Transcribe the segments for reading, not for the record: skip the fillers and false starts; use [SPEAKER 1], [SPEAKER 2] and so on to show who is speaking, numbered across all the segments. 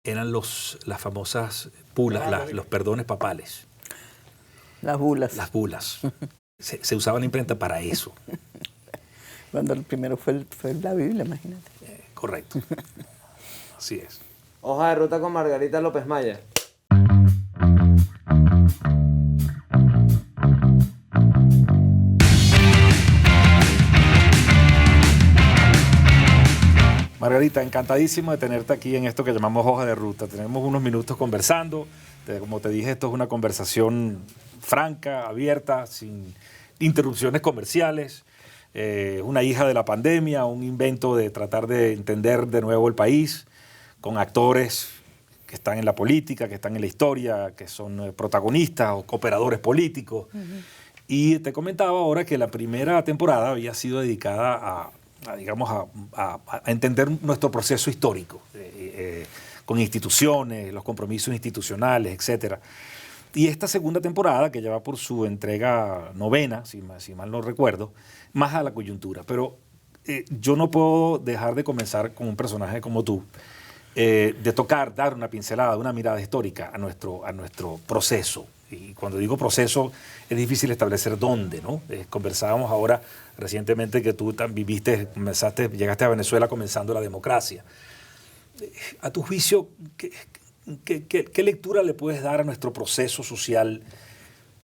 [SPEAKER 1] eran las famosas bulas, los perdones papales.
[SPEAKER 2] Las bulas.
[SPEAKER 1] Las bulas. Se usaba la imprenta para eso.
[SPEAKER 2] Cuando el primero fue la Biblia, imagínate.
[SPEAKER 1] Correcto. Así es.
[SPEAKER 3] Hoja de ruta con Margarita López Maya.
[SPEAKER 1] Margarita, encantadísimo de tenerte aquí en esto que llamamos Hoja de Ruta. Tenemos unos minutos conversando. Como te dije, esto es una conversación franca, abierta, sin interrupciones comerciales. Una hija de la pandemia, un invento de tratar de entender de nuevo el país, con actores que están en la política, que están en la historia, que son protagonistas o cooperadores políticos. Y te comentaba ahora que la primera temporada había sido dedicada a entender nuestro proceso histórico, con instituciones, los compromisos institucionales, etc. Y esta segunda temporada, que ya va por su entrega 9ª, si mal no recuerdo, más a la coyuntura. Pero yo no puedo dejar de comenzar con un personaje como tú, de dar una pincelada, una mirada histórica a nuestro proceso. Y cuando digo proceso, es difícil establecer dónde, ¿no? Conversábamos ahora recientemente que tú llegaste a Venezuela comenzando la democracia. A tu juicio, ¿qué lectura le puedes dar a nuestro proceso social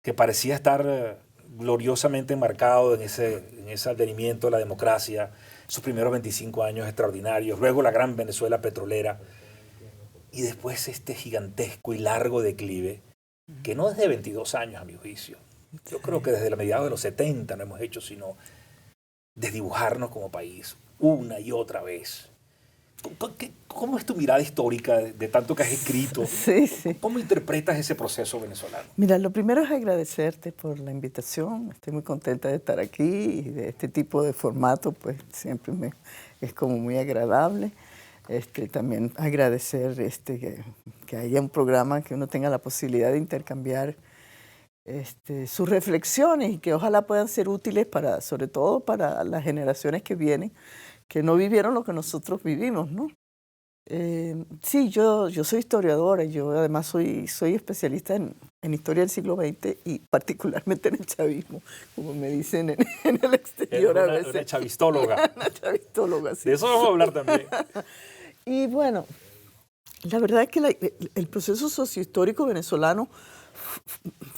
[SPEAKER 1] que parecía estar gloriosamente enmarcado en ese advenimiento de la democracia, sus primeros 25 años extraordinarios, luego la gran Venezuela petrolera, y después este gigantesco y largo declive, que no es de 22 años a mi juicio? Yo creo que desde la mediados de los 70 no hemos hecho sino desdibujarnos como país una y otra vez. ¿Cómo es tu mirada histórica de tanto que has escrito?
[SPEAKER 2] Sí, sí.
[SPEAKER 1] ¿Cómo interpretas ese proceso venezolano?
[SPEAKER 2] Mira, lo primero es agradecerte por la invitación. Estoy muy contenta de estar aquí y de este tipo de formato, pues siempre es como muy agradable. También agradecer que haya un programa que uno tenga la posibilidad de intercambiar sus reflexiones y que ojalá puedan ser útiles sobre todo para las generaciones que vienen, que no vivieron lo que nosotros vivimos, ¿no? Sí, yo soy historiadora, yo además soy especialista en historia del siglo XX y particularmente en el chavismo, como me dicen en el exterior a veces.
[SPEAKER 1] Una chavistóloga.
[SPEAKER 2] Una chavistóloga, sí.
[SPEAKER 1] De eso vamos a hablar también.
[SPEAKER 2] Y bueno, la verdad es que el proceso sociohistórico venezolano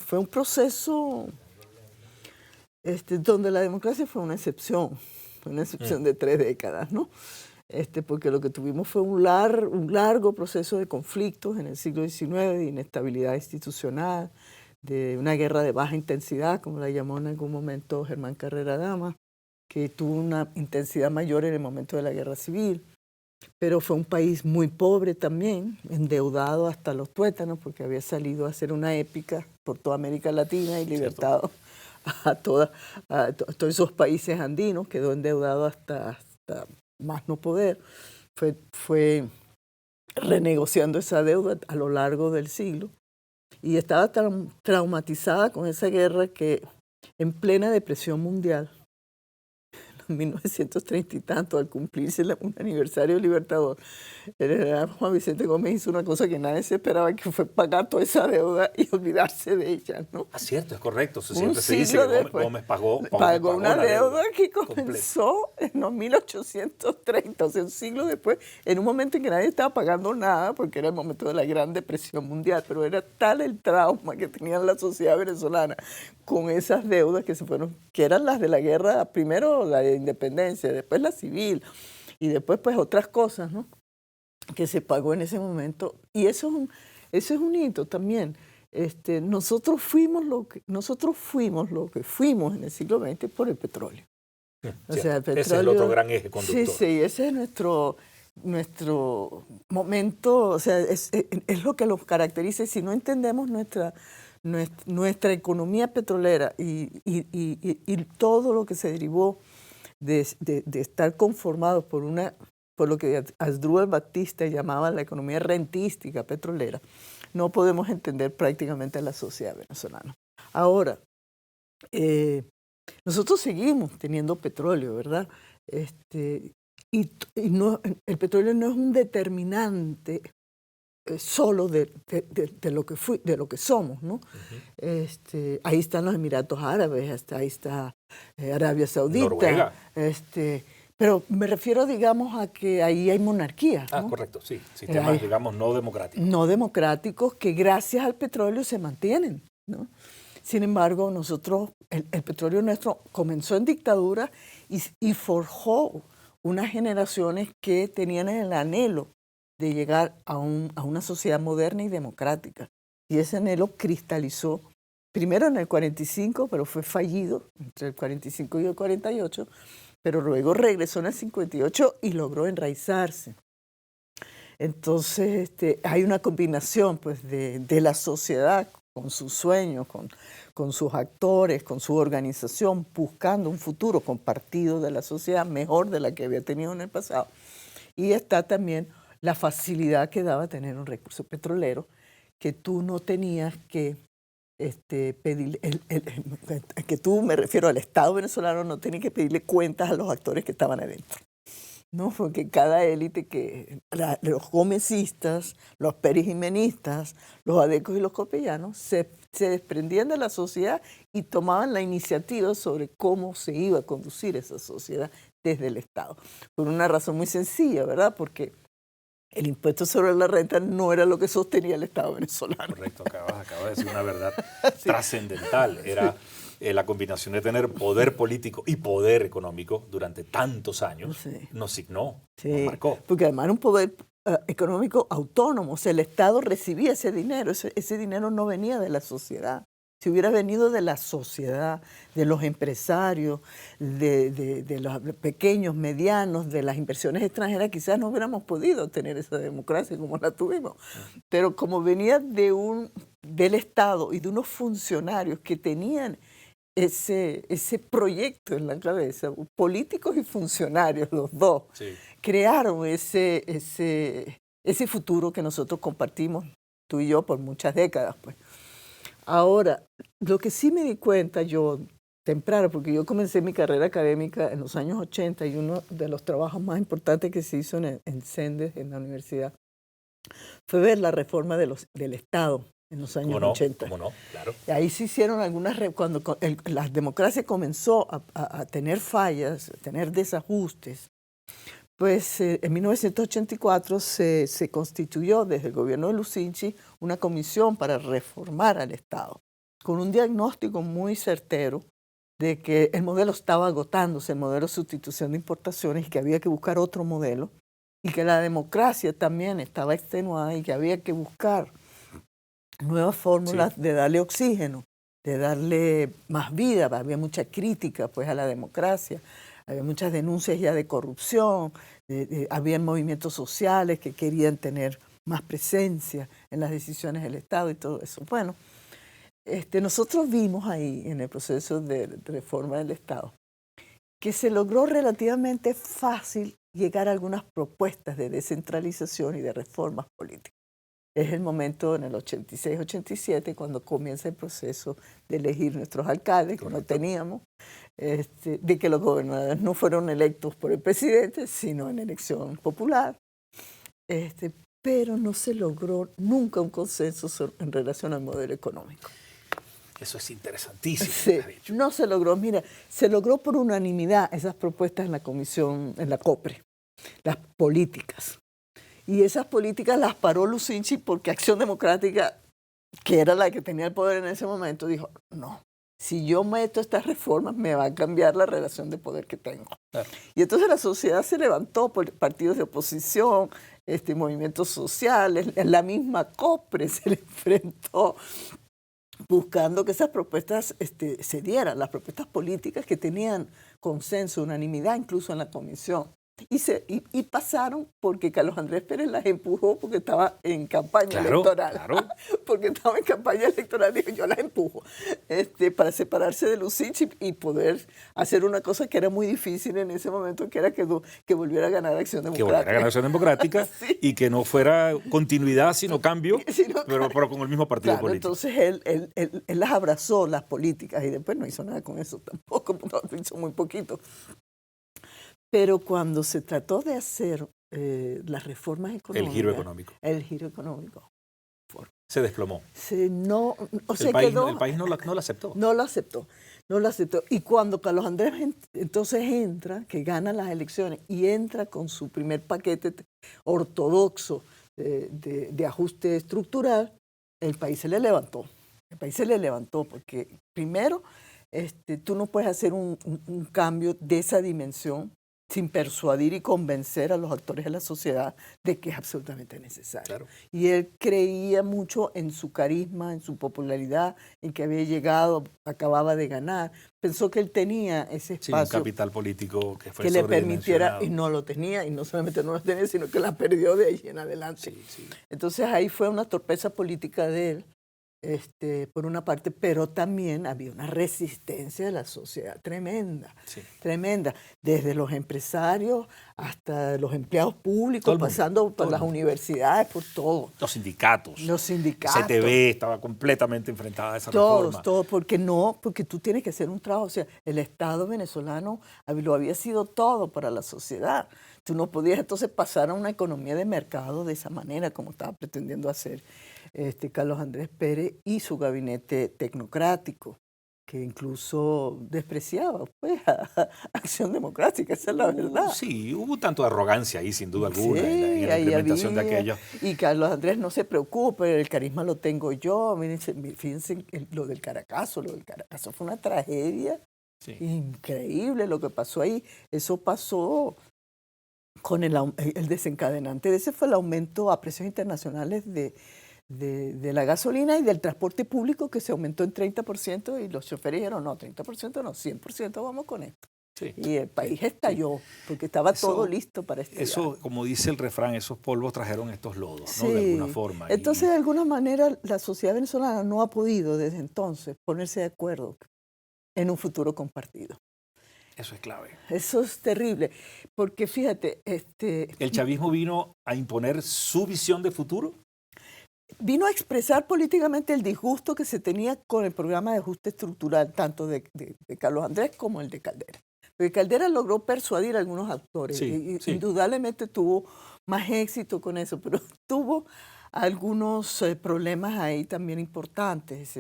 [SPEAKER 2] fue un proceso donde la democracia fue una excepción de 3 décadas, ¿no? Porque lo que tuvimos fue un largo proceso de conflictos en el siglo XIX, de inestabilidad institucional, de una guerra de baja intensidad, como la llamó en algún momento Germán Carrera Dama, que tuvo una intensidad mayor en el momento de la guerra civil. Pero fue un país muy pobre también, endeudado hasta los tuétanos, porque había salido a hacer una épica por toda América Latina y libertado a todos esos países andinos. Quedó endeudado hasta más no poder. Fue renegociando esa deuda a lo largo del siglo y estaba tan traumatizada con esa guerra que en plena depresión mundial, en 1930 y tanto, al cumplirse un aniversario libertador, el general Juan Vicente Gómez hizo una cosa que nadie se esperaba, que fue pagar toda esa deuda y olvidarse de ella, ¿no?
[SPEAKER 1] Ah, cierto, es correcto.
[SPEAKER 2] Siempre se dice que Gómez pagó una deuda que comenzó en los 1830, o sea, un siglo después, en un momento en que nadie estaba pagando nada, porque era el momento de la Gran Depresión Mundial, pero era tal el trauma que tenía la sociedad venezolana con esas deudas que eran las de la guerra, primero la de independencia, después la civil, y después pues otras cosas, ¿no?, que se pagó en ese momento. Y eso es un hito también. Nosotros fuimos lo que fuimos en el siglo XX por el petróleo. O sea, el petróleo,
[SPEAKER 1] ese es el otro gran eje conductor.
[SPEAKER 2] Sí, ese es nuestro momento, o sea, es lo que los caracteriza. Si no entendemos nuestra economía petrolera y todo lo que se derivó de estar conformados por lo que Asdrúbal Batista llamaba la economía rentística petrolera, no podemos entender prácticamente a la sociedad venezolana. Ahora, nosotros seguimos teniendo petróleo, ¿verdad? Y el petróleo no es un determinante solo de lo que de lo que somos, ¿no? Ahí están los Emiratos Árabes, ahí está Arabia Saudita.
[SPEAKER 1] Noruega.
[SPEAKER 2] Pero me refiero, digamos, a que ahí hay monarquías, ¿no?
[SPEAKER 1] Correcto, sí. Sistemas, digamos, no democráticos.
[SPEAKER 2] No democráticos que gracias al petróleo se mantienen, ¿no? Sin embargo, nosotros, el petróleo nuestro comenzó en dictadura y forjó unas generaciones que tenían el anhelo de llegar a una sociedad moderna y democrática. Y ese anhelo cristalizó primero en el 45, pero fue fallido entre el 45 y el 48, pero luego regresó en el 58 y logró enraizarse. Entonces, hay una combinación pues, de la sociedad con sus sueños, con sus actores, con su organización, buscando un futuro compartido de la sociedad mejor de la que había tenido en el pasado. Y está también la facilidad que daba tener un recurso petrolero, que tú no tenías que pedir, que tú, me refiero al Estado venezolano, no tenía que pedirle cuentas a los actores que estaban adentro, ¿no? Porque cada élite, los gomecistas, los perijimenistas, los adecos y los copellanos, se desprendían de la sociedad y tomaban la iniciativa sobre cómo se iba a conducir esa sociedad desde el Estado. Por una razón muy sencilla, ¿verdad? Porque el impuesto sobre la renta no era lo que sostenía el Estado venezolano.
[SPEAKER 1] Correcto, acabas de decir una verdad trascendental. Era la combinación de tener poder político y poder económico durante tantos años. Nos signó, nos marcó.
[SPEAKER 2] Porque además era un poder económico autónomo. O sea, el Estado recibía ese dinero. Ese dinero no venía de la sociedad. Si hubiera venido de la sociedad, de los empresarios, de los pequeños, medianos, de las inversiones extranjeras, quizás no hubiéramos podido tener esa democracia como la tuvimos. Pero como venía del Estado y de unos funcionarios que tenían ese proyecto en la cabeza, políticos y funcionarios, los dos, crearon ese futuro que nosotros compartimos, tú y yo, por muchas décadas, pues. Ahora, lo que sí me di cuenta yo temprano, porque yo comencé mi carrera académica en los años 80 y uno de los trabajos más importantes que se hizo en CENDES, en la universidad, fue ver la reforma del Estado en los años 80.
[SPEAKER 1] ¿Cómo no? Claro.
[SPEAKER 2] Y ahí se hicieron algunas, cuando la democracia comenzó a tener fallas, a tener desajustes, pues en 1984 se constituyó desde el gobierno de Lucinchi una comisión para reformar al Estado, con un diagnóstico muy certero de que el modelo estaba agotándose, el modelo de sustitución de importaciones, y que había que buscar otro modelo, y que la democracia también estaba extenuada y que había que buscar nuevas fórmulas de darle oxígeno, de darle más vida. Había mucha crítica pues, a la democracia. Había muchas denuncias ya de corrupción, había movimientos sociales que querían tener más presencia en las decisiones del Estado y todo eso. Bueno, nosotros vimos ahí en el proceso de reforma del Estado que se logró relativamente fácil llegar a algunas propuestas de descentralización y de reformas políticas. Es el momento en el 86-87 cuando comienza el proceso de elegir nuestros alcaldes, que no teníamos, de que los gobernadores no fueron electos por el presidente, sino en elección popular. Pero no se logró nunca un consenso en relación al modelo económico.
[SPEAKER 1] Eso es interesantísimo.
[SPEAKER 2] Sí, no se logró. Mira, se logró por unanimidad esas propuestas en la comisión, en la COPRE, las políticas. Y esas políticas las paró Lucinchi porque Acción Democrática, que era la que tenía el poder en ese momento, dijo, no, si yo meto estas reformas me va a cambiar la relación de poder que tengo. Claro. Y entonces la sociedad se levantó por partidos de oposición, movimientos sociales, la misma COPRE se le enfrentó buscando que esas propuestas se dieran, las propuestas políticas que tenían consenso, unanimidad incluso en la comisión. Y pasaron porque Carlos Andrés Pérez las empujó porque estaba en campaña electoral. Claro. Porque estaba en campaña electoral, dijo, yo las empujo para separarse de Lucinchi y poder hacer una cosa que era muy difícil en ese momento, que era que volviera a ganar Acción Democrática.
[SPEAKER 1] Que volviera a ganar Acción Democrática sí. Y que no fuera continuidad, sino cambio, pero con el mismo partido político.
[SPEAKER 2] Entonces él las abrazó, las políticas, y después no hizo nada con eso tampoco, hizo muy poquito. Pero cuando se trató de hacer las reformas económicas.
[SPEAKER 1] El giro económico.
[SPEAKER 2] El giro económico.
[SPEAKER 1] Se desplomó.
[SPEAKER 2] El
[SPEAKER 1] país no lo aceptó.
[SPEAKER 2] No lo aceptó. No lo aceptó. Y cuando Carlos Andrés entonces entra, que gana las elecciones, y entra con su primer paquete ortodoxo de ajuste estructural, el país se le levantó. El país se le levantó porque primero tú no puedes hacer un cambio de esa dimensión sin persuadir y convencer a los actores de la sociedad de que es absolutamente necesario.
[SPEAKER 1] Claro.
[SPEAKER 2] Y él creía mucho en su carisma, en su popularidad, en que había llegado, acababa de ganar. Pensó que él tenía ese espacio.
[SPEAKER 1] Sí, un capital político que fue
[SPEAKER 2] que le permitiera,
[SPEAKER 1] sobredimensionado.
[SPEAKER 2] y no lo tenía, y no solamente no lo tenía, sino que la perdió de ahí en adelante.
[SPEAKER 1] Sí.
[SPEAKER 2] Entonces ahí fue una torpeza política de él, por una parte, pero también había una resistencia de la sociedad tremenda, tremenda, desde los empresarios hasta los empleados públicos, pasando por las universidades, por todo.
[SPEAKER 1] Los sindicatos. CTV estaba completamente enfrentada a esa reforma.
[SPEAKER 2] Todos, porque tú tienes que hacer un trabajo, o sea, el Estado venezolano lo había sido todo para la sociedad. Tú no podías entonces pasar a una economía de mercado de esa manera como estaba pretendiendo hacer Carlos Andrés Pérez y su gabinete tecnocrático, que incluso despreciaba pues, a Acción Democrática, esa es la verdad.
[SPEAKER 1] Sí, hubo tanto de arrogancia ahí, sin duda alguna, en la implementación de aquello.
[SPEAKER 2] Y Carlos Andrés, no se preocupe, el carisma lo tengo yo. Fíjense lo del Caracazo fue una tragedia increíble lo que pasó ahí. Eso pasó con el desencadenante de ese fue el aumento a precios internacionales de la gasolina y del transporte público, que se aumentó en 30%, y los choferes dijeron, no, 30% no, 100% vamos con esto. Y el país estalló, porque estaba todo listo para estallar.
[SPEAKER 1] Eso, como dice el refrán, esos polvos trajeron estos lodos, ¿no? De alguna forma.
[SPEAKER 2] Entonces, de alguna manera, la sociedad venezolana no ha podido desde entonces ponerse de acuerdo en un futuro compartido.
[SPEAKER 1] Eso es clave.
[SPEAKER 2] Eso es terrible, porque fíjate...
[SPEAKER 1] ¿El chavismo vino a imponer su visión de futuro?
[SPEAKER 2] Vino a expresar políticamente el disgusto que se tenía con el programa de ajuste estructural, tanto de Carlos Andrés como el de Caldera. Porque Caldera logró persuadir a algunos actores, indudablemente tuvo más éxito con eso, pero tuvo algunos problemas ahí también importantes.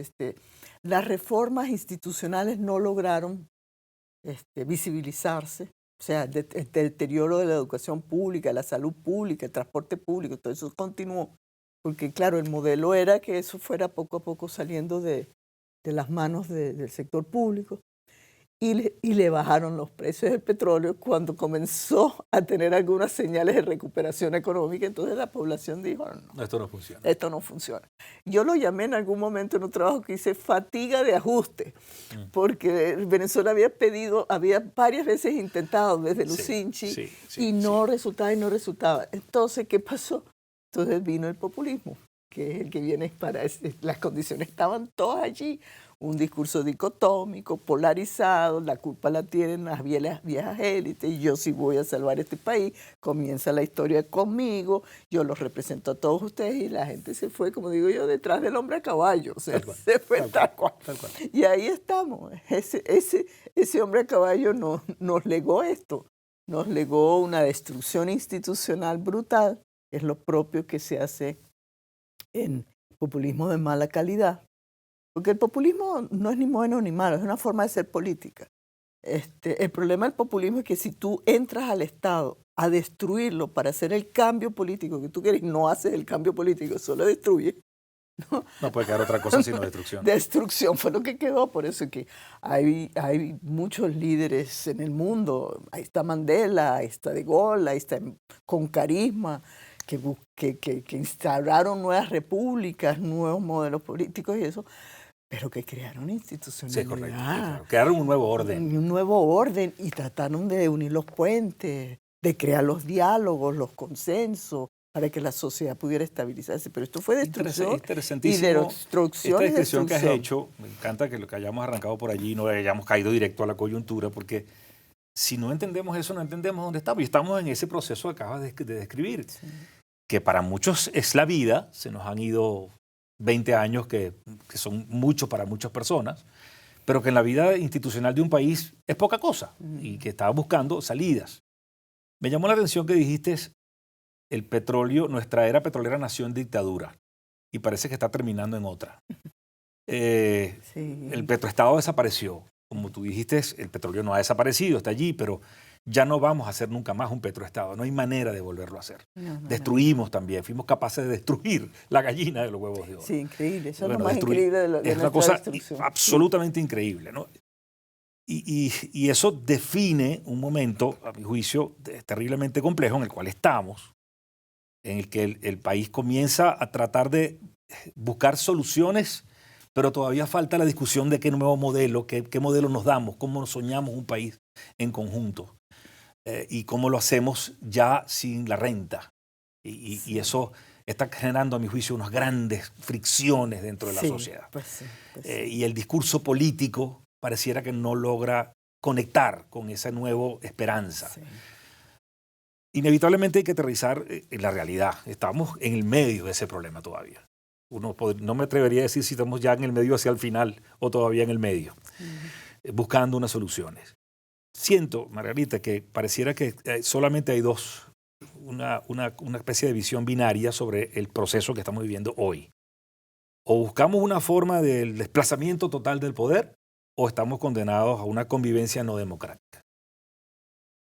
[SPEAKER 2] Las reformas institucionales no lograron visibilizarse, o sea, el deterioro de la educación pública, la salud pública, el transporte público, todo eso continuó. Porque claro, el modelo era que eso fuera poco a poco saliendo de las manos del sector público, y le bajaron los precios del petróleo cuando comenzó a tener algunas señales de recuperación económica. Entonces la población dijo, no,
[SPEAKER 1] esto no funciona.
[SPEAKER 2] Esto no funciona. Yo lo llamé en algún momento en un trabajo que hice fatiga de ajuste, porque Venezuela había varias veces intentado desde Lucinchi y no resultaba. Entonces, ¿qué pasó? Entonces vino el populismo, que es el que viene para... Las condiciones estaban todas allí. Un discurso dicotómico, polarizado, la culpa la tienen las viejas élites, y yo sí voy a salvar este país, comienza la historia conmigo, yo los represento a todos ustedes, y la gente se fue, como digo yo, detrás del hombre a caballo, o sea, se fue tal cual. Y ahí estamos, ese hombre a caballo nos legó esto, nos legó una destrucción institucional brutal, es lo propio que se hace en populismo de mala calidad. Porque el populismo no es ni bueno ni malo, es una forma de ser política. El problema del populismo es que si tú entras al Estado a destruirlo para hacer el cambio político que tú quieres, no haces el cambio político, solo destruyes.
[SPEAKER 1] No puede quedar otra cosa sino destrucción.
[SPEAKER 2] Destrucción fue lo que quedó, por eso es que hay muchos líderes en el mundo. Ahí está Mandela, ahí está De Gaulle, ahí está con carisma, que instauraron nuevas repúblicas, nuevos modelos políticos y eso, pero que crearon institucionalidad.
[SPEAKER 1] Sí, correcto. Claro. Crearon un nuevo orden.
[SPEAKER 2] Un nuevo orden, y trataron de unir los puentes, de crear los diálogos, los consensos, para que la sociedad pudiera estabilizarse. Pero esto fue destrucción y destrucción.
[SPEAKER 1] Esta descripción que has hecho, me encanta que lo que hayamos arrancado por allí, no hayamos caído directo a la coyuntura, porque si no entendemos eso, no entendemos dónde estamos. Y estamos en ese proceso que acabas de describir, que para muchos es la vida. Se nos han ido 20 años que son mucho para muchas personas, pero que en la vida institucional de un país es poca cosa y que está buscando salidas. Me llamó la atención que dijiste el petróleo, nuestra era petrolera nació en dictadura y parece que está terminando en otra. El petroestado desapareció. Como tú dijiste, el petróleo no ha desaparecido, está allí, pero ya no vamos a hacer nunca más un petroestado. No hay manera de volverlo a hacer. Destruimos también, fuimos capaces de destruir la gallina de los huevos de oro.
[SPEAKER 2] Sí, increíble. Eso es lo más increíble de
[SPEAKER 1] es una cosa absolutamente increíble, ¿no? Y eso define un momento, a mi juicio, terriblemente complejo en el cual estamos, en el que el país comienza a tratar de buscar soluciones, pero todavía falta la discusión de qué nuevo modelo, qué modelo nos damos, cómo soñamos un país en conjunto y cómo lo hacemos ya sin la renta. Y eso está generando, a mi juicio, unas grandes fricciones dentro de la sociedad. Y el discurso político pareciera que no logra conectar con esa nueva esperanza. Sí. Inevitablemente hay que aterrizar en la realidad. Estamos en el medio de ese problema todavía. No me atrevería a decir si estamos ya en el medio hacia el final o todavía en el medio, buscando unas soluciones. Siento, Margarita, que pareciera que solamente hay una especie de visión binaria sobre el proceso que estamos viviendo hoy. O buscamos una forma del desplazamiento total del poder, o estamos condenados a una convivencia no democrática.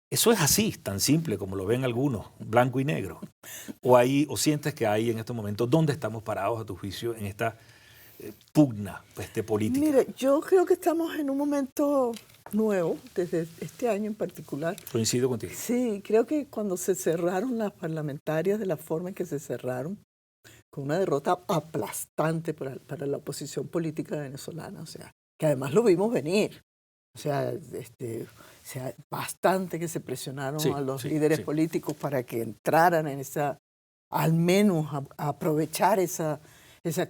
[SPEAKER 1] Eso es así, tan simple como lo ven algunos, blanco y negro. O sientes que hay en estos momentos, ¿dónde estamos parados a tu juicio en esta pugna política?
[SPEAKER 2] Mira, yo creo que estamos en un momento nuevo, desde este año en particular.
[SPEAKER 1] Coincido contigo.
[SPEAKER 2] Sí, creo que cuando se cerraron las parlamentarias de la forma en que se cerraron, con una derrota aplastante para la oposición política venezolana, o sea, que además lo vimos venir. O sea, bastante que se presionaron a los líderes políticos para que entraran en al menos a aprovechar esa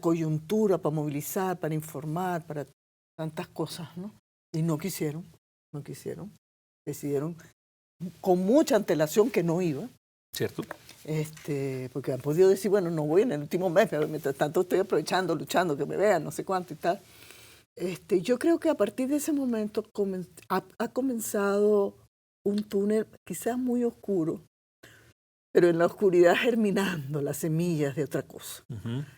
[SPEAKER 2] coyuntura para movilizar, para informar, para tantas cosas, ¿no? Y no quisieron. Decidieron con mucha antelación que no iba.
[SPEAKER 1] ¿Cierto?
[SPEAKER 2] Porque han podido decir, bueno, no voy en el último mes, pero mientras tanto estoy aprovechando, luchando, que me vean, no sé cuánto y tal. Yo creo que a partir de ese momento ha comenzado un túnel quizás muy oscuro, pero en la oscuridad germinando las semillas de otra cosa.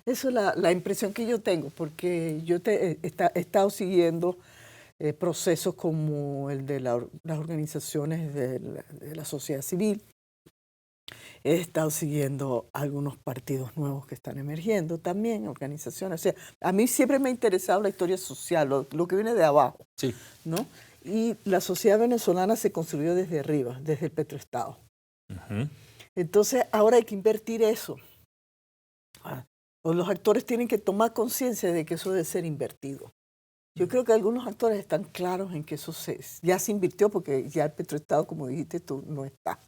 [SPEAKER 2] Eso es la impresión que yo tengo, porque yo he estado siguiendo procesos como el de las organizaciones de la sociedad civil. He estado siguiendo algunos partidos nuevos que están emergiendo también, organizaciones. O sea, a mí siempre me ha interesado la historia social, lo que viene de abajo, ¿no? Y la sociedad venezolana se construyó desde arriba, desde el petroestado. Entonces, ahora hay que invertir eso. Los actores tienen que tomar conciencia de que eso debe ser invertido. Yo creo que algunos actores están claros en que eso ya se invirtió, porque ya el petroestado, como dijiste tú, no está.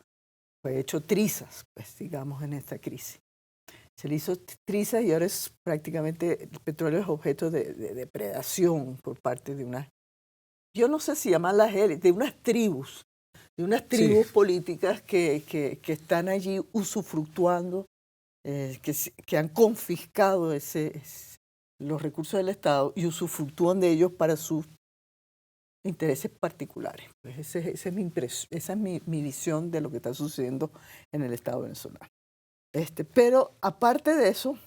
[SPEAKER 2] Fue hecho trizas, pues, digamos, en esta crisis. Se le hizo trizas y ahora prácticamente el petróleo es objeto de depredación por parte de yo no sé si llamarlas élites, de unas tribus políticas que están allí usufructuando, que han confiscado los recursos del Estado y usufructúan de ellos para sus intereses particulares. Pues esa es mi visión de lo que está sucediendo en el Estado venezolano. Pero aparte de eso,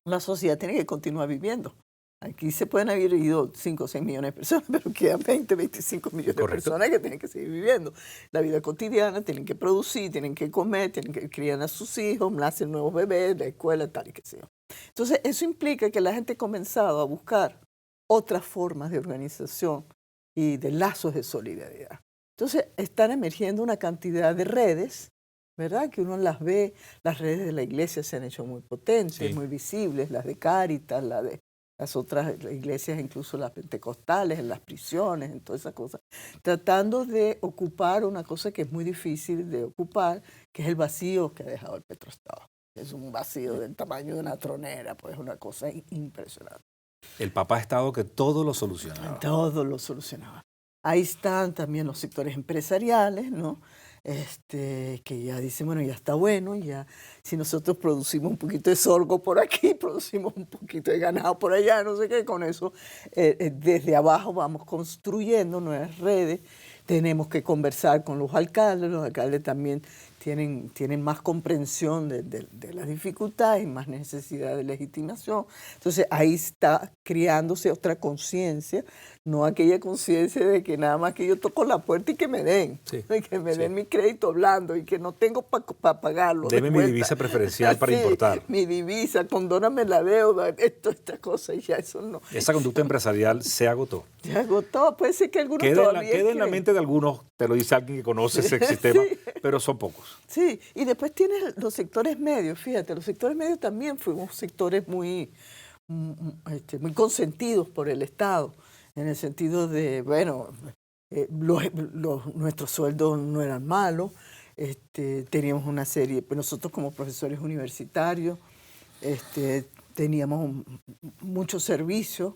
[SPEAKER 2] la sociedad tiene que continuar viviendo. Aquí se pueden haber ido 5 o 6 millones de personas, pero quedan 20, 25 millones de personas que tienen que seguir viviendo. La vida cotidiana, tienen que producir, tienen que comer, tienen que criar a sus hijos, nacen nuevos bebés, la escuela, tal y que sea. Entonces, eso implica que la gente ha comenzado a buscar otras formas de organización y de lazos de solidaridad. Entonces, están emergiendo una cantidad de redes, ¿verdad? Que uno las ve, las redes de la iglesia se han hecho muy potentes, muy visibles, las de Cáritas, las otras iglesias, incluso las pentecostales, en las prisiones, en todas esas cosas, tratando de ocupar una cosa que es muy difícil de ocupar, que es el vacío que ha dejado el petroestado. Es un vacío del tamaño de una tronera, pues es una cosa impresionante.
[SPEAKER 1] El papá Estado que todo lo solucionaba.
[SPEAKER 2] Todo lo solucionaba. Ahí están también los sectores empresariales, ¿no? Que ya dicen, bueno, ya está bueno, ya si nosotros producimos un poquito de sorgo por aquí, producimos un poquito de ganado por allá, no sé qué, con eso desde abajo vamos construyendo nuevas redes. Tenemos que conversar con los alcaldes también tienen más comprensión de las dificultades y más necesidad de legitimación. Entonces ahí está creándose otra conciencia, no aquella conciencia de que nada más que yo toco la puerta y que me den, que me den mi crédito blando y que no tengo para pagarlo.
[SPEAKER 1] Deme mi divisa preferencial para importar.
[SPEAKER 2] Mi divisa, condóname la deuda, esta cosa, y ya eso no.
[SPEAKER 1] Esa conducta empresarial se agotó.
[SPEAKER 2] Se agotó, puede ser que algunos
[SPEAKER 1] queda en la mente de algunos, te lo dice alguien que conoce ese sistema, pero son pocos.
[SPEAKER 2] Sí, y después tienes los sectores medios, fíjate, los sectores medios también fuimos sectores muy consentidos por el Estado, en el sentido de, bueno, nuestros sueldos no eran malos, teníamos una serie, nosotros como profesores universitarios, teníamos muchos servicios,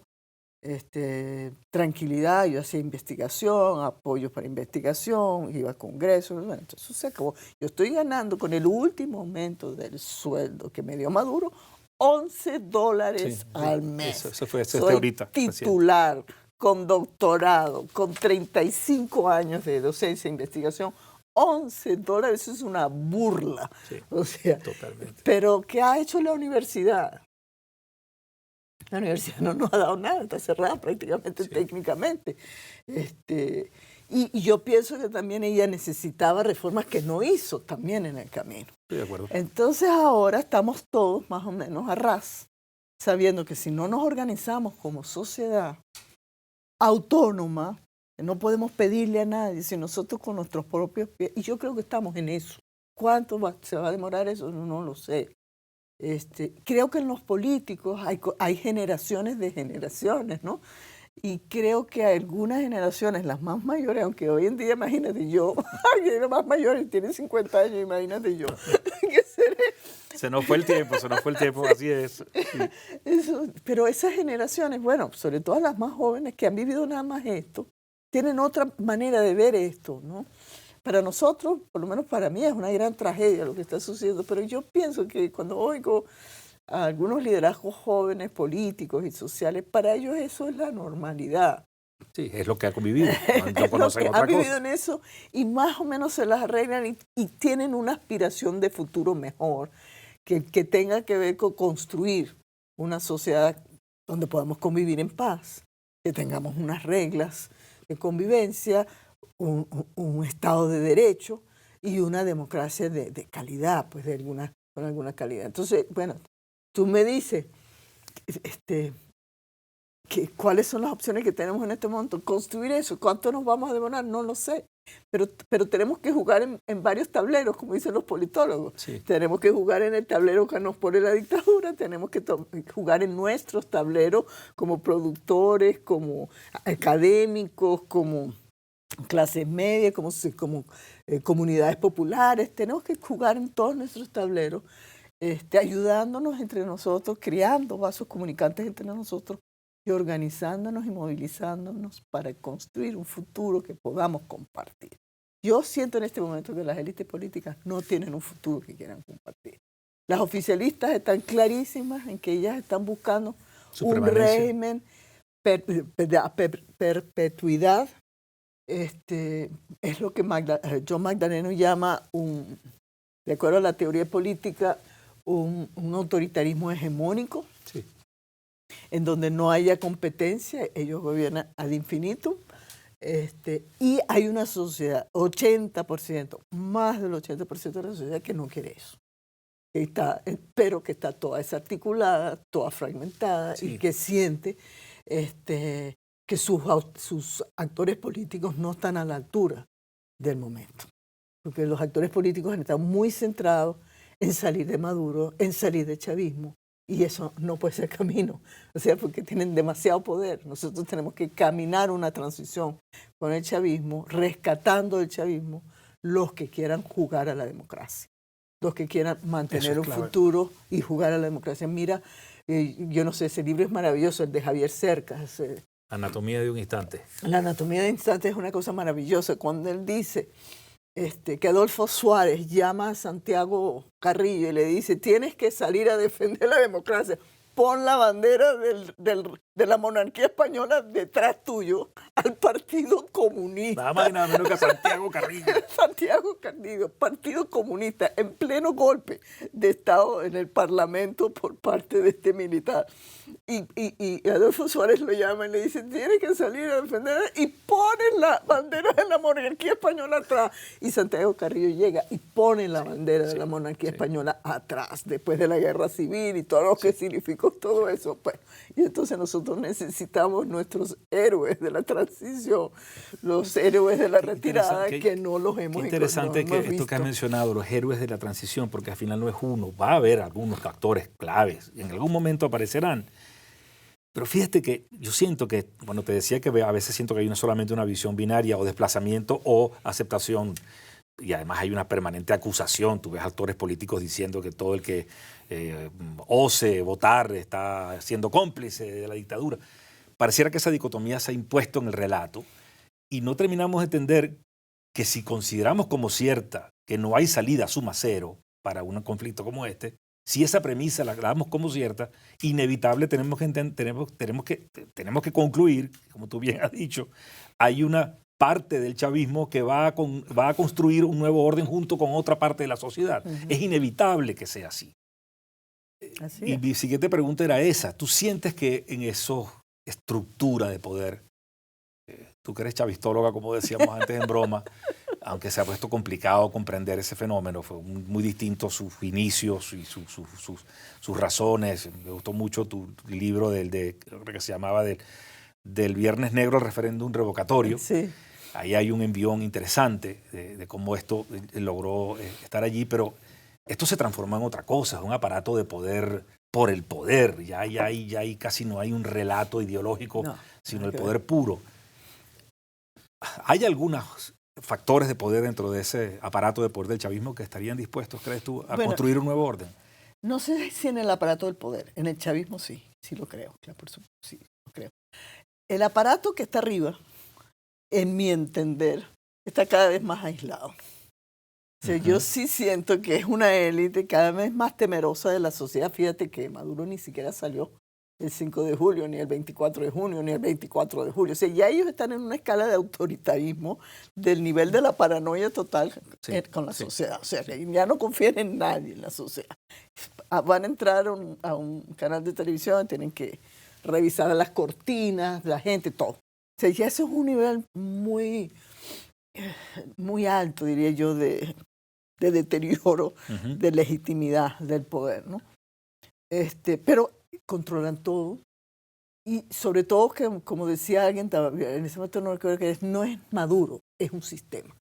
[SPEAKER 2] tranquilidad, yo hacía investigación, apoyos para investigación, iba a congresos, bueno, entonces eso se acabó. Yo estoy ganando con el último aumento del sueldo que me dio Maduro, $11 al mes.
[SPEAKER 1] Eso fue
[SPEAKER 2] Soy
[SPEAKER 1] ahorita.
[SPEAKER 2] titular, con doctorado, con 35 años de docencia e investigación, $11, eso es una burla.
[SPEAKER 1] Sí,
[SPEAKER 2] o sea,
[SPEAKER 1] totalmente.
[SPEAKER 2] Pero ¿qué ha hecho la universidad? La universidad no nos ha dado nada, está cerrada prácticamente técnicamente. Y yo pienso que también ella necesitaba reformas que no hizo también en el camino.
[SPEAKER 1] Estoy de acuerdo.
[SPEAKER 2] Entonces ahora estamos todos más o menos a ras, sabiendo que si no nos organizamos como sociedad autónoma, no podemos pedirle a nadie, si nosotros con nuestros propios pies, y yo creo que estamos en eso. ¿Cuánto se va a demorar eso? No lo sé. Creo que en los políticos hay generaciones de generaciones, ¿no? Y creo que algunas generaciones, las más mayores, aunque hoy en día, imagínate yo, alguien más mayores tiene 50 años, imagínate yo. ¿Qué seré?
[SPEAKER 1] Se nos fue el tiempo, así es.
[SPEAKER 2] Pero esas generaciones, bueno, sobre todo las más jóvenes que han vivido nada más esto, tienen otra manera de ver esto, ¿no? Para nosotros, por lo menos para mí, es una gran tragedia lo que está sucediendo, pero yo pienso que cuando oigo a algunos liderazgos jóvenes, políticos y sociales, para ellos eso es la normalidad.
[SPEAKER 1] Sí, es lo que ha convivido.
[SPEAKER 2] No conocen otra cosa. Han vivido en eso y más o menos se las arreglan y tienen una aspiración de futuro mejor que tenga que ver con construir una sociedad donde podamos convivir en paz, que tengamos unas reglas de convivencia, un Estado de Derecho y una democracia de calidad, pues con alguna calidad. Entonces, bueno, tú me dices cuáles son las opciones que tenemos en este momento. Construir eso, ¿cuánto nos vamos a demorar? No lo sé. Pero tenemos que jugar en varios tableros, como dicen los politólogos.
[SPEAKER 1] Sí.
[SPEAKER 2] Tenemos que jugar en el tablero que nos pone la dictadura, tenemos que jugar en nuestros tableros como productores, como académicos, como clases medias, como comunidades populares. Tenemos que jugar en todos nuestros tableros, ayudándonos entre nosotros, creando vasos comunicantes entre nosotros y organizándonos y movilizándonos para construir un futuro que podamos compartir. Yo siento en este momento que las élites políticas no tienen un futuro que quieran compartir. Las oficialistas están clarísimas en que ellas están buscando un régimen de perpetuidad. Es lo que John Magdaleno llama, de acuerdo a la teoría política, un autoritarismo hegemónico,
[SPEAKER 1] sí,
[SPEAKER 2] en donde no haya competencia, ellos gobiernan ad infinitum, y hay una sociedad, 80%, más del 80% de la sociedad que no quiere eso. Pero que está toda desarticulada, toda fragmentada, sí, y que siente que sus actores políticos no están a la altura del momento. Porque los actores políticos están muy centrados en salir de Maduro, en salir del chavismo, y eso no puede ser camino. O sea, porque tienen demasiado poder. Nosotros tenemos que caminar una transición con el chavismo, rescatando el chavismo los que quieran jugar a la democracia, los que quieran mantener un futuro y jugar a la democracia. Mira, yo no sé, ese libro es maravilloso, el de Javier Cercas,
[SPEAKER 1] Anatomía de un instante.
[SPEAKER 2] La anatomía de un instante es una cosa maravillosa. Cuando él dice que Adolfo Suárez llama a Santiago Carrillo y le dice, tienes que salir a defender la democracia. pon la bandera de la monarquía española detrás tuyo al Partido Comunista.
[SPEAKER 1] Nada más y nada menos que a Santiago Carrillo.
[SPEAKER 2] Santiago Carrillo, Partido Comunista, en pleno golpe de Estado en el Parlamento por parte de este militar. Y Adolfo Suárez lo llama y le dice, tienes que salir a defender, y ponen la bandera de la monarquía española atrás. Y Santiago Carrillo llega y pone la bandera de la monarquía española atrás, después de la guerra civil y todo lo que significó todo eso. Pues. Y entonces nosotros necesitamos nuestros héroes de la transición, los héroes de la retirada, que no los hemos
[SPEAKER 1] Qué interesante
[SPEAKER 2] no hemos
[SPEAKER 1] que esto
[SPEAKER 2] visto.
[SPEAKER 1] que has mencionado, los héroes de la transición, porque al final no es uno, va a haber algunos actores claves, y en algún momento aparecerán. Pero fíjate que yo siento que, bueno, te decía que a veces siento que hay solamente una visión binaria o desplazamiento o aceptación, y además hay una permanente acusación. Tú ves actores políticos diciendo que todo el que ose votar está siendo cómplice de la dictadura. Pareciera que esa dicotomía se ha impuesto en el relato y no terminamos de entender que si consideramos como cierta que no hay salida suma cero para un conflicto como este, si esa premisa la damos como cierta, inevitable tenemos que concluir, como tú bien has dicho, hay una parte del chavismo que va a construir un nuevo orden junto con otra parte de la sociedad. Es inevitable que sea así. Y mi siguiente pregunta era esa. ¿Tú sientes que en esa estructura de poder, tú que eres chavistóloga, como decíamos antes en broma, aunque se ha puesto complicado comprender ese fenómeno, fue muy distinto sus inicios y sus razones? Me gustó mucho tu libro que se llamaba del Viernes Negro al referéndum revocatorio.
[SPEAKER 2] Sí.
[SPEAKER 1] Ahí hay un envión interesante de cómo esto logró estar allí, pero esto se transformó en otra cosa, un aparato de poder por el poder. Ya ahí casi no hay un relato ideológico, sino el poder puro. ¿Hay algunos factores de poder dentro de ese aparato de poder del chavismo que estarían dispuestos, crees tú, a construir un nuevo orden?
[SPEAKER 2] No sé si en el aparato del poder, en el chavismo sí lo creo, claro, por supuesto, sí lo creo. El aparato que está arriba, en mi entender, está cada vez más aislado. O sea, yo sí siento que es una élite cada vez más temerosa de la sociedad. Fíjate que Maduro ni siquiera salió el 5 de julio, ni el 24 de junio, ni el 24 de julio. O sea, ya ellos están en una escala de autoritarismo del nivel de la paranoia total con la sociedad. O sea, ya no confían en nadie en la sociedad. Van a entrar a un canal de televisión, tienen que revisar las cortinas, la gente, todo. O sea, ya eso es un nivel muy, muy alto, diría yo, de deterioro, de legitimidad del poder, ¿no? Pero controlan todo y sobre todo que, como decía alguien, en ese momento no recuerdo que no es Maduro, es un sistema.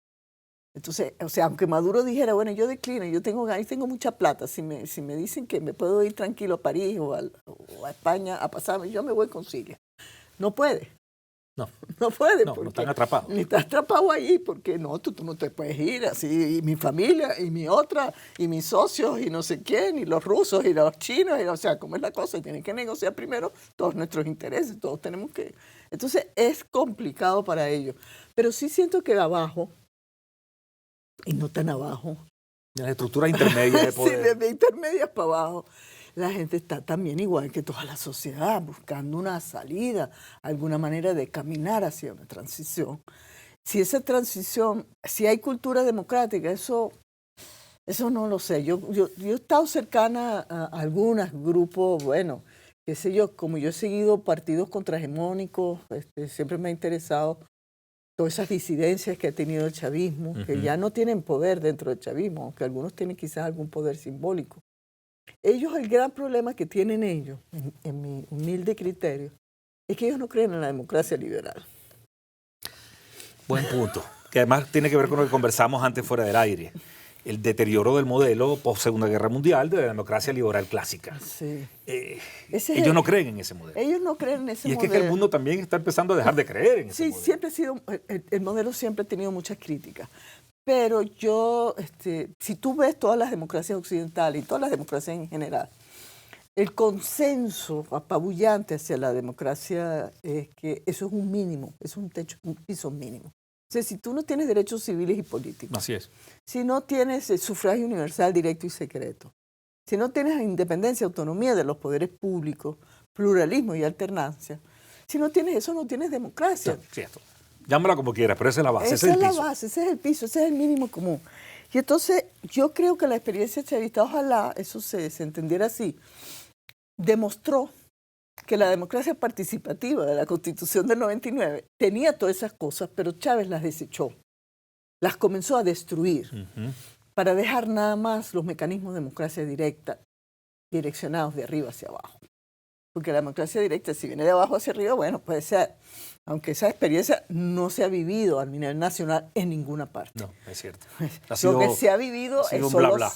[SPEAKER 2] Entonces, o sea, aunque Maduro dijera, bueno, yo declino, yo tengo mucha plata, si me dicen que me puedo ir tranquilo a París o a España a pasarme, yo me voy con Siria. No puede. No puede.
[SPEAKER 1] No están atrapados.
[SPEAKER 2] Ni estás atrapado ahí porque tú no te puedes ir así. Y mi familia, y mi otra, y mis socios, y no sé quién, y los rusos, y los chinos, o sea, ¿cómo es la cosa? Tienen que negociar primero todos nuestros intereses, todos tenemos que... Entonces es complicado para ellos. Pero sí siento que abajo, y no tan abajo...
[SPEAKER 1] En la estructura intermedia de poder.
[SPEAKER 2] Sí, desde intermedias para abajo. La gente está también igual que toda la sociedad, buscando una salida, alguna manera de caminar hacia una transición. Si esa transición, si hay cultura democrática, eso no lo sé. Yo he estado cercana a algunos grupos, bueno, qué sé yo, como yo he seguido partidos contrahegemónicos, siempre me ha interesado todas esas disidencias que ha tenido el chavismo, que ya no tienen poder dentro del chavismo, aunque algunos tienen quizás algún poder simbólico. Ellos, el gran problema que tienen ellos, en mi humilde criterio, es que ellos no creen en la democracia liberal.
[SPEAKER 1] Buen punto. Que además tiene que ver con lo que conversamos antes fuera del aire. El deterioro del modelo post-Segunda Guerra Mundial de la democracia liberal clásica.
[SPEAKER 2] Sí.
[SPEAKER 1] Ellos no creen en ese modelo.
[SPEAKER 2] Ellos no creen en ese modelo.
[SPEAKER 1] Y es que el mundo también está empezando a dejar de creer en ese modelo.
[SPEAKER 2] Sí, siempre ha sido, el modelo siempre ha tenido muchas críticas. Pero si tú ves todas las democracias occidentales y todas las democracias en general, el consenso apabullante hacia la democracia es que eso es un mínimo, es un techo, un piso mínimo. O sea, si tú no tienes derechos civiles y políticos,
[SPEAKER 1] así es.
[SPEAKER 2] si no tienes el sufragio universal directo y secreto, si no tienes independencia, autonomía de los poderes públicos, pluralismo y alternancia, si no tienes eso, no tienes democracia.
[SPEAKER 1] Cierto. Llámala como quieras, pero esa es la base,
[SPEAKER 2] Esa es la base, ese es el piso, ese es el mínimo común. Y entonces yo creo que la experiencia chavista, ojalá eso se entendiera así, demostró que la democracia participativa de la Constitución del 99 tenía todas esas cosas, pero Chávez las desechó, las comenzó a destruir para dejar nada más los mecanismos de democracia directa direccionados de arriba hacia abajo. Porque la democracia directa, si viene de abajo hacia arriba, bueno, puede ser, aunque esa experiencia no se ha vivido a nivel nacional en ninguna parte.
[SPEAKER 1] No, es cierto.
[SPEAKER 2] Lo que se ha vivido
[SPEAKER 1] son
[SPEAKER 2] bla,
[SPEAKER 1] bla.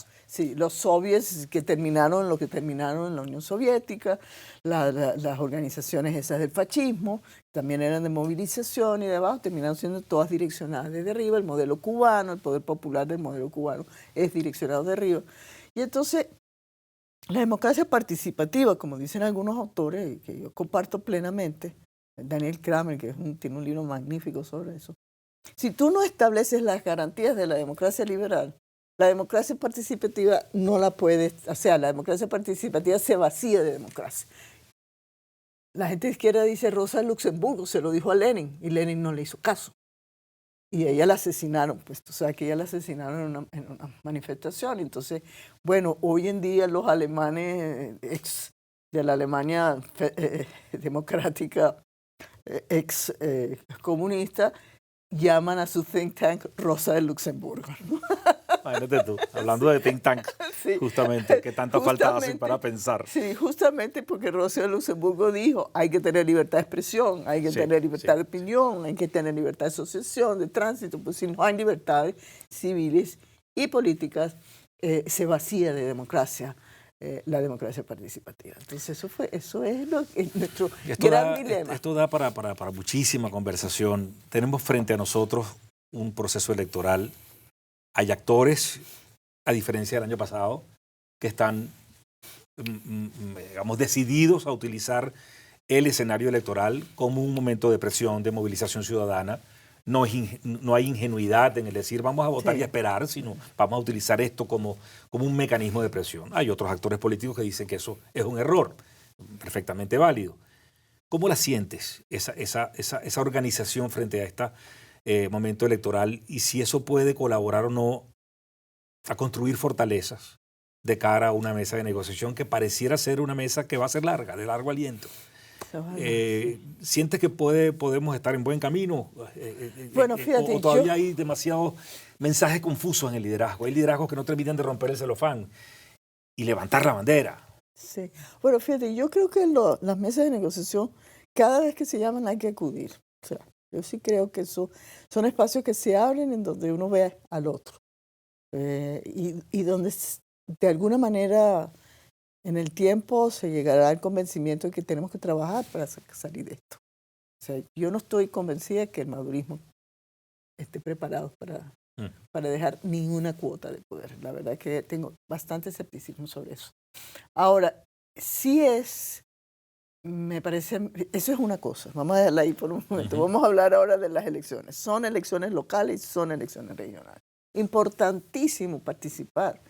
[SPEAKER 2] Los soviets que terminaron lo que terminaron en la Unión Soviética, las organizaciones esas del fascismo, también eran de movilización y de abajo, terminaron siendo todas direccionadas desde arriba. El modelo cubano, el poder popular del modelo cubano es direccionado de arriba. Y entonces, la democracia participativa, como dicen algunos autores, y que yo comparto plenamente, Daniel Kramer, que tiene un libro magnífico sobre eso, si tú no estableces las garantías de la democracia liberal, la democracia participativa no la puedes, o sea, la democracia participativa se vacía de democracia. La gente de izquierda dice Rosa Luxemburgo, se lo dijo a Lenin, y Lenin no le hizo caso. Y ella la asesinaron, pues tú sabes que ella la asesinaron en una manifestación. Entonces, bueno, hoy en día los alemanes ex de la Alemania democrática, ex comunista, llaman a su think tank Rosa de Luxemburgo, ¿no?
[SPEAKER 1] Imagínate tú, hablando de think tank, sí, justamente, que tanta falta hacen para pensar.
[SPEAKER 2] Sí, justamente porque Rosa de Luxemburgo dijo, hay que tener libertad de expresión, hay que tener libertad de opinión, hay que tener libertad de asociación, de tránsito, pues si no hay libertades civiles y políticas, se vacía de democracia. La democracia participativa. Entonces eso es nuestro gran dilema.
[SPEAKER 1] Esto da para muchísima conversación. Tenemos frente a nosotros un proceso electoral. Hay actores, a diferencia del año pasado, que están, digamos, decididos a utilizar el escenario electoral como un momento de presión, de movilización ciudadana. No hay ingenuidad en el decir vamos a votar y a esperar, sino vamos a utilizar esto como un mecanismo de presión. Hay otros actores políticos que dicen que eso es un error, perfectamente válido. ¿Cómo la sientes, esa organización frente a este momento electoral, y si eso puede colaborar o no a construir fortalezas de cara a una mesa de negociación que pareciera ser una mesa que va a ser larga, de largo aliento? ¿Sientes que podemos estar en buen camino?
[SPEAKER 2] Bueno, fíjate,
[SPEAKER 1] o todavía hay demasiados mensajes confusos en el liderazgo. Hay liderazgos que no terminan de romper el celofán y levantar la bandera.
[SPEAKER 2] Sí. Bueno, fíjate, yo creo que las mesas de negociación, cada vez que se llaman hay que acudir. O sea, yo sí creo que son espacios que se abren en donde uno ve al otro. Y donde de alguna manera en el tiempo se llegará al convencimiento de que tenemos que trabajar para salir de esto. O sea, yo no estoy convencida de que el madurismo esté preparado para dejar ninguna cuota de poder. La verdad es que tengo bastante escepticismo sobre eso. Ahora, me parece, eso es una cosa. Vamos a dejarla ahí por un momento. Vamos a hablar ahora de las elecciones. Son elecciones locales y son elecciones regionales. Importantísimo participar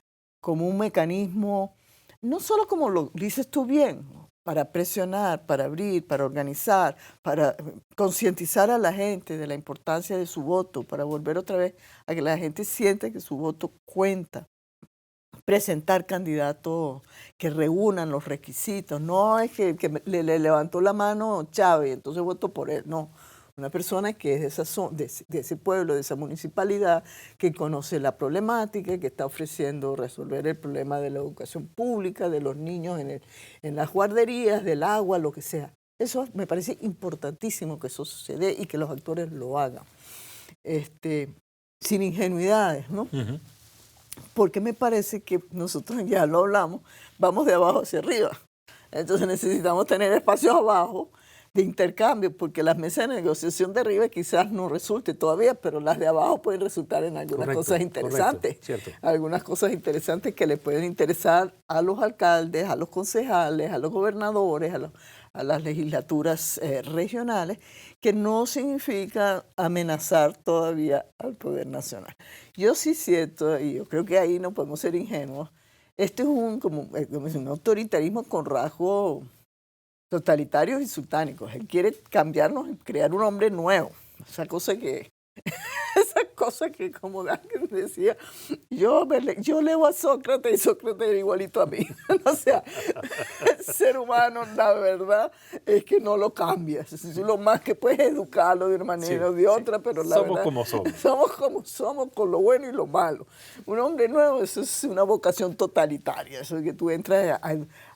[SPEAKER 2] como un mecanismo, no solo como lo dices tú bien, para presionar, para abrir, para organizar, para concientizar a la gente de la importancia de su voto, para volver otra vez a que la gente sienta que su voto cuenta. Presentar candidatos que reúnan los requisitos. No es que le levantó la mano Chávez, entonces voto por él. No. Una persona que es de ese pueblo, de esa municipalidad, que conoce la problemática, que está ofreciendo resolver el problema de la educación pública, de los niños en las guarderías, del agua, lo que sea. Eso me parece importantísimo que eso suceda y que los actores lo hagan. Sin ingenuidades, ¿no? Uh-huh. Porque me parece que nosotros ya lo hablamos, vamos de abajo hacia arriba. Entonces necesitamos tener espacios abajo de intercambio, porque las mesas de negociación de arriba quizás no resulte todavía, pero las de abajo pueden resultar en algunas cosas interesantes. Algunas cosas interesantes que le pueden interesar a los alcaldes, a los concejales, a los gobernadores, a las legislaturas regionales, que no significa amenazar todavía al poder nacional. Yo sí siento, y yo creo que ahí no podemos ser ingenuos, este es un autoritarismo con rasgos totalitarios y sultánicos. Él quiere cambiarnos, crear un hombre nuevo. Esa cosa que, como Dawkins decía, yo leo a Sócrates y Sócrates era igualito a mí. O sea, el ser humano, la verdad, es que no lo cambias. Lo más que puedes educarlo de una manera o de otra, pero la
[SPEAKER 1] somos
[SPEAKER 2] verdad,
[SPEAKER 1] como somos.
[SPEAKER 2] Somos como somos, con lo bueno y lo malo. Un hombre nuevo, eso es una vocación totalitaria. Eso es que tú entras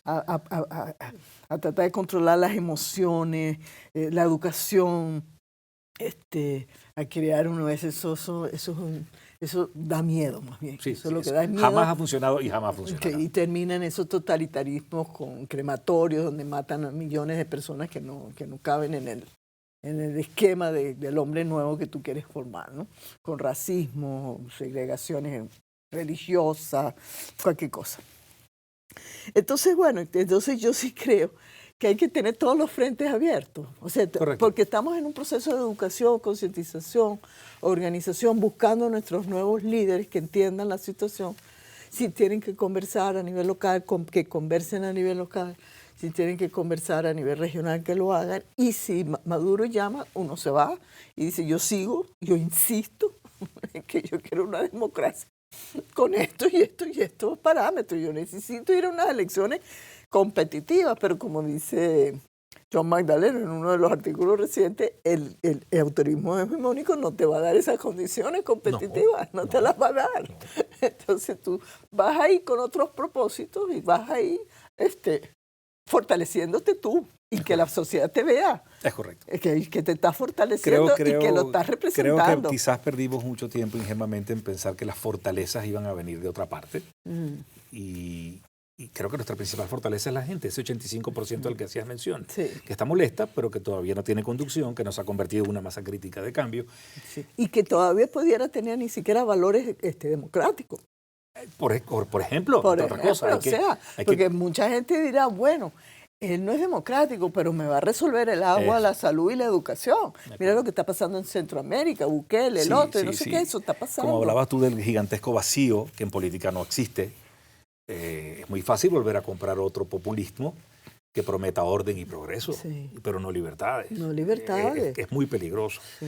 [SPEAKER 2] a tratar de controlar las emociones, la educación, a crear uno de esos, eso da miedo más bien.
[SPEAKER 1] Sí,
[SPEAKER 2] eso es lo que da miedo.
[SPEAKER 1] Jamás ha funcionado y jamás funcionará.
[SPEAKER 2] Y terminan esos totalitarismos con crematorios donde matan a millones de personas que no caben en el esquema del hombre nuevo que tú quieres formar, ¿no? Con racismo, segregaciones religiosas, cualquier cosa. Entonces, bueno, yo sí creo que hay que tener todos los frentes abiertos. O sea, porque estamos en un proceso de educación, concientización, organización, buscando nuestros nuevos líderes que entiendan la situación. Si tienen que conversar a nivel local, que conversen a nivel local. Si tienen que conversar a nivel regional, que lo hagan. Y si Maduro llama, uno se va y dice, yo sigo, yo insisto en que yo quiero una democracia con esto y estos parámetros. Yo necesito ir a unas elecciones competitivas, pero como dice John Magdaleno en uno de los artículos recientes, el autorismo hegemónico no te va a dar esas condiciones competitivas, no te las va a dar. No. Entonces tú vas ahí con otros propósitos y vas ahí fortaleciéndote tú y que la sociedad te vea.
[SPEAKER 1] Es correcto.
[SPEAKER 2] Que te estás fortaleciendo y que lo estás representando.
[SPEAKER 1] Creo que quizás perdimos mucho tiempo ingenuamente en pensar que las fortalezas iban a venir de otra parte. Y creo que nuestra principal fortaleza es la gente, ese 85% del que hacías mención, que está molesta, pero que todavía no tiene conducción, que nos ha convertido en una masa crítica de cambio.
[SPEAKER 2] Sí. Y que todavía pudiera tener ni siquiera valores democráticos.
[SPEAKER 1] Por ejemplo, otra cosa.
[SPEAKER 2] Porque mucha gente dirá, bueno, él no es democrático, pero me va a resolver el agua, la salud y la educación. Mira lo que está pasando en Centroamérica, Bukele, el otro, no sé qué, eso está pasando.
[SPEAKER 1] Como hablabas tú del gigantesco vacío, que en política no existe, es muy fácil volver a comprar otro populismo que prometa orden y progreso, pero no libertades.
[SPEAKER 2] No libertades.
[SPEAKER 1] Es muy peligroso. Sí.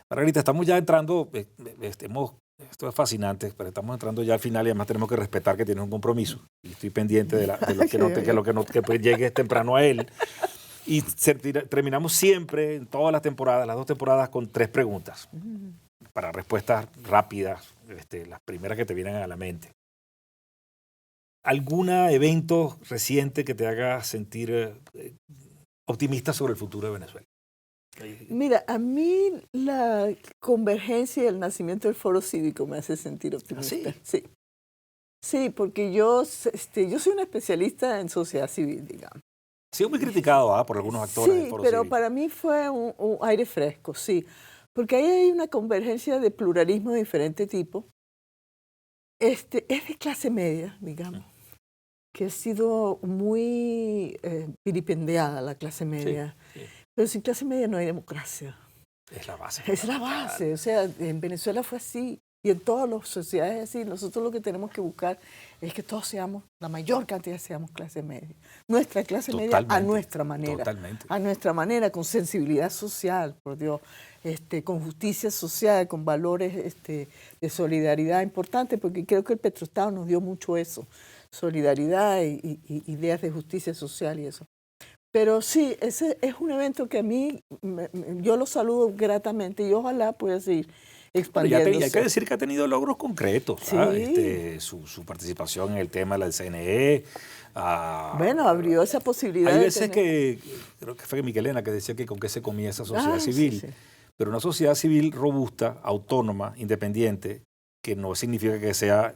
[SPEAKER 1] Margarita, estamos ya entrando, esto es fascinante, pero estamos entrando ya al final y además tenemos que respetar que tienes un compromiso. Y estoy pendiente de que llegues temprano a él. Y terminamos siempre, en todas las temporadas, las 2 temporadas, con 3 preguntas para respuestas rápidas, las primeras que te vienen a la mente. ¿Algún evento reciente que te haga sentir optimista sobre el futuro de Venezuela?
[SPEAKER 2] Mira, a mí la convergencia y el nacimiento del Foro Cívico me hace sentir optimista.
[SPEAKER 1] ¿Ah, sí?
[SPEAKER 2] Sí, porque yo soy una especialista en sociedad civil, digamos.
[SPEAKER 1] Ha sido muy criticado por algunos actores del Foro
[SPEAKER 2] Cívico. Sí, pero para mí fue un aire fresco, sí. Porque ahí hay una convergencia de pluralismo de diferente tipo. Es de clase media, digamos, que ha sido muy vilipendiada la clase media. Sí. Pero sin clase media no hay democracia.
[SPEAKER 1] Es la base.
[SPEAKER 2] Es la base. O sea, en Venezuela fue así. Y en todas las sociedades es así. Nosotros lo que tenemos que buscar es que todos seamos, la mayor cantidad seamos clase media. Nuestra clase media a nuestra manera.
[SPEAKER 1] Totalmente.
[SPEAKER 2] A nuestra manera, con sensibilidad social, por Dios. Con justicia social, con valores de solidaridad importantes, porque creo que el Petroestado nos dio mucho eso. Solidaridad y ideas de justicia social y eso. Pero sí, ese es un evento que a mí, yo lo saludo gratamente y ojalá pueda seguir expandiéndose.
[SPEAKER 1] Y hay que decir que ha tenido logros concretos. Sí. Su participación en el tema del CNE.
[SPEAKER 2] Bueno, abrió esa posibilidad.
[SPEAKER 1] Hay veces que, creo que fue Miquelena que decía que con qué se comía esa sociedad civil. Sí. Pero una sociedad civil robusta, autónoma, independiente, que no significa que sea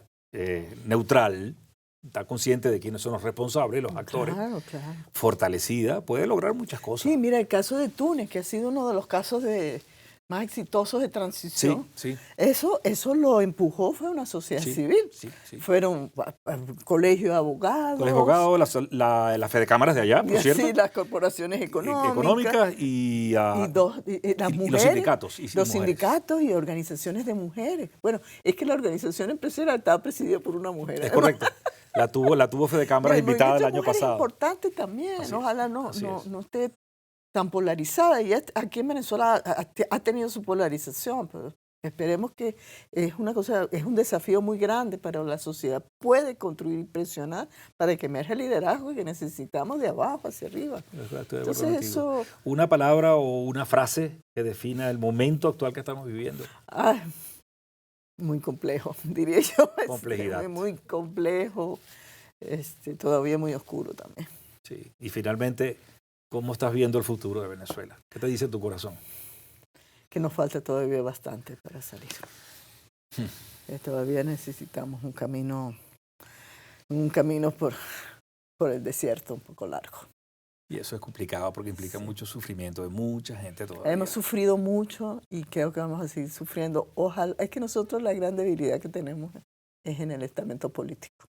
[SPEAKER 1] neutral, está consciente de quiénes son los responsables, los actores, claro. Fortalecida, puede lograr muchas cosas.
[SPEAKER 2] Sí, mira, el caso de Túnez, que ha sido uno de los casos más exitosos de transición.
[SPEAKER 1] Sí.
[SPEAKER 2] Eso lo empujó, fue una sociedad civil.
[SPEAKER 1] Sí.
[SPEAKER 2] Fueron colegio de abogados.
[SPEAKER 1] Colegio de abogados, la Fedecámaras de allá, por cierto.
[SPEAKER 2] Sí, las corporaciones económicas
[SPEAKER 1] y
[SPEAKER 2] las mujeres.
[SPEAKER 1] Y los sindicatos.
[SPEAKER 2] Los sindicatos y organizaciones de mujeres. Bueno, es que la organización empresarial estaba presidida por una mujer.
[SPEAKER 1] Es correcto. La tuvo Fede Cámaras invitada el año pasado.
[SPEAKER 2] Es importante también,
[SPEAKER 1] Así
[SPEAKER 2] ojalá
[SPEAKER 1] es,
[SPEAKER 2] no
[SPEAKER 1] así es.
[SPEAKER 2] esté tan polarizada. Y aquí en Venezuela ha tenido su polarización, pero esperemos que es un desafío muy grande para la sociedad. Puede construir y presionar para que emerja el liderazgo que necesitamos de abajo hacia arriba.
[SPEAKER 1] Estoy de acuerdo
[SPEAKER 2] Entonces
[SPEAKER 1] contigo.
[SPEAKER 2] eso...
[SPEAKER 1] Una palabra o una frase que defina el momento actual que estamos viviendo.
[SPEAKER 2] Ay, muy complejo, diría yo.
[SPEAKER 1] Complejidad.
[SPEAKER 2] Muy complejo, todavía muy oscuro también.
[SPEAKER 1] Sí. Y finalmente, ¿cómo estás viendo el futuro de Venezuela? ¿Qué te dice tu corazón?
[SPEAKER 2] Que nos falta todavía bastante para salir. Todavía necesitamos un camino por el desierto un poco largo.
[SPEAKER 1] Y eso es complicado porque implica mucho sufrimiento de mucha gente todavía.
[SPEAKER 2] Hemos sufrido mucho y creo que vamos a seguir sufriendo. Ojalá, es que nosotros la gran debilidad que tenemos es en el estamento político.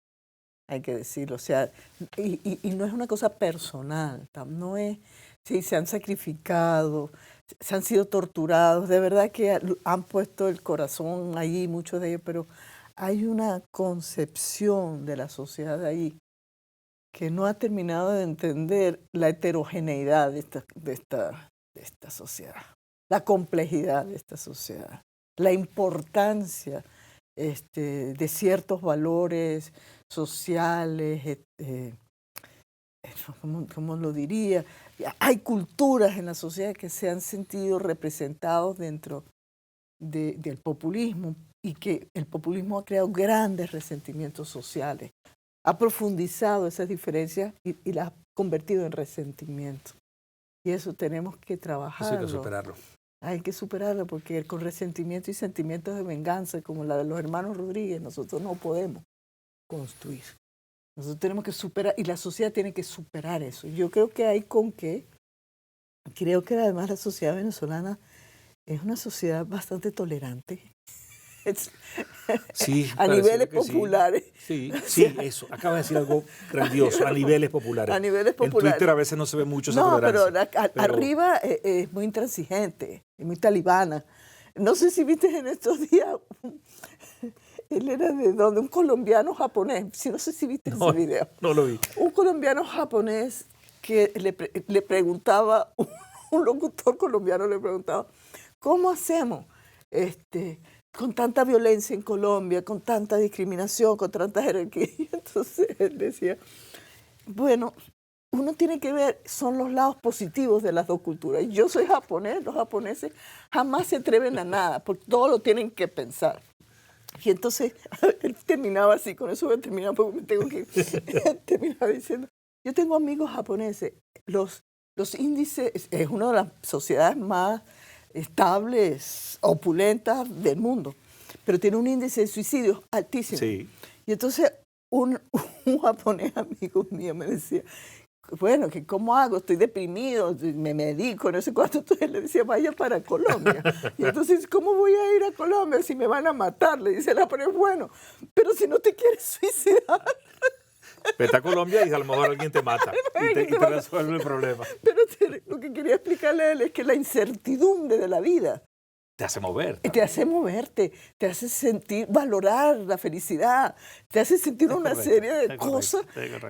[SPEAKER 2] Hay que decirlo. O sea, y no es una cosa personal. No es, sí, se han sacrificado, se han sido torturados. De verdad que han puesto el corazón allí, muchos de ellos, pero hay una concepción de la sociedad ahí que no ha terminado de entender la heterogeneidad de esta sociedad, la complejidad de esta sociedad, la importancia de ciertos valores sociales, ¿cómo lo diría? Hay culturas en la sociedad que se han sentido representados dentro del populismo y que el populismo ha creado grandes resentimientos sociales. Ha profundizado esas diferencias y las ha convertido en resentimiento. Y eso tenemos que trabajarlo.
[SPEAKER 1] Eso hay que superarlo.
[SPEAKER 2] Hay que superarlo porque con resentimiento y sentimientos de venganza, como la de los hermanos Rodríguez, nosotros no podemos construir. Nosotros tenemos que superar, y la sociedad tiene que superar eso. Yo creo que hay con qué. Creo que además la sociedad venezolana es una sociedad bastante tolerante.
[SPEAKER 1] Sí,
[SPEAKER 2] a niveles populares.
[SPEAKER 1] Sí, eso. Acaba de decir algo grandioso, a niveles populares.
[SPEAKER 2] A niveles populares.
[SPEAKER 1] En Twitter a veces no se ve mucho esa tolerancia.
[SPEAKER 2] Pero arriba es muy intransigente, es muy talibana. No sé si viste en estos días, él era de donde, un colombiano japonés, no sé si viste ese video.
[SPEAKER 1] No lo vi.
[SPEAKER 2] Un colombiano japonés que le preguntaba, un locutor colombiano le preguntaba, ¿cómo hacemos con tanta violencia en Colombia, con tanta discriminación, con tanta jerarquía? Entonces él decía, bueno, uno tiene que ver, son los lados positivos de las dos culturas. Yo soy japonés, los japoneses jamás se atreven a nada, porque todo lo tienen que pensar. Y entonces él terminaba así, con eso voy a terminar porque me tengo que terminar diciendo, yo tengo amigos japoneses, los índices, es una de las sociedades más estables, opulentas del mundo, pero tiene un índice de suicidios altísimo.
[SPEAKER 1] Sí.
[SPEAKER 2] Y entonces un japonés amigo mío me decía, bueno, que ¿cómo hago? Estoy deprimido, me medico, no sé cuánto. Entonces le decía, vaya para Colombia. Y entonces, ¿cómo voy a ir a Colombia si me van a matar? Le dice la japonés, bueno, pero si no te quieres suicidar.
[SPEAKER 1] Vete a Colombia y a lo mejor alguien te mata y te resuelve el problema.
[SPEAKER 2] Pero lo que quería explicarle a él es que la incertidumbre de la vida
[SPEAKER 1] te hace mover.
[SPEAKER 2] Te hace moverte, te hace sentir, valorar la felicidad, te hace sentir una serie de cosas.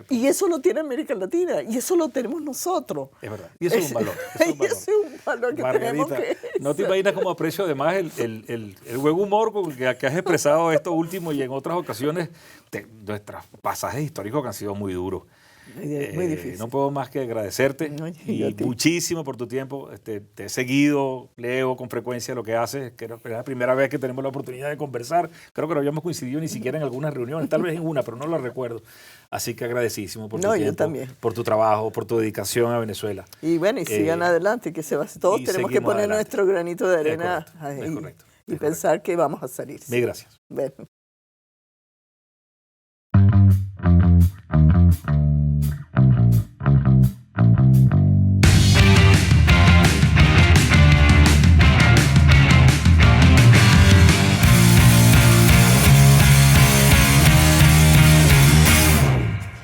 [SPEAKER 2] Y eso lo tiene América Latina y eso lo tenemos nosotros.
[SPEAKER 1] Es verdad. Y eso es un valor.
[SPEAKER 2] Y eso es un valor que
[SPEAKER 1] Margarita,
[SPEAKER 2] tenemos que...
[SPEAKER 1] ¿no te imaginas cómo aprecio además el buen humor con que has expresado esto último y en otras ocasiones nuestros pasajes históricos que han sido muy duros?
[SPEAKER 2] Muy difícil.
[SPEAKER 1] No puedo más que agradecerte y muchísimo por tu tiempo. Te he seguido, leo con frecuencia lo que haces. Creo que es la primera vez que tenemos la oportunidad de conversar. Creo que no habíamos coincidido ni siquiera en algunas reuniones, tal vez en una, pero no la recuerdo. Así que agradecidísimo por tu tiempo, por tu trabajo, por tu dedicación a Venezuela.
[SPEAKER 2] Y bueno, y sigan adelante, que todos tenemos que poner nuestro granito de arena
[SPEAKER 1] es correcto.
[SPEAKER 2] Y pensar que vamos a salir.
[SPEAKER 1] Mil gracias.
[SPEAKER 2] Bueno.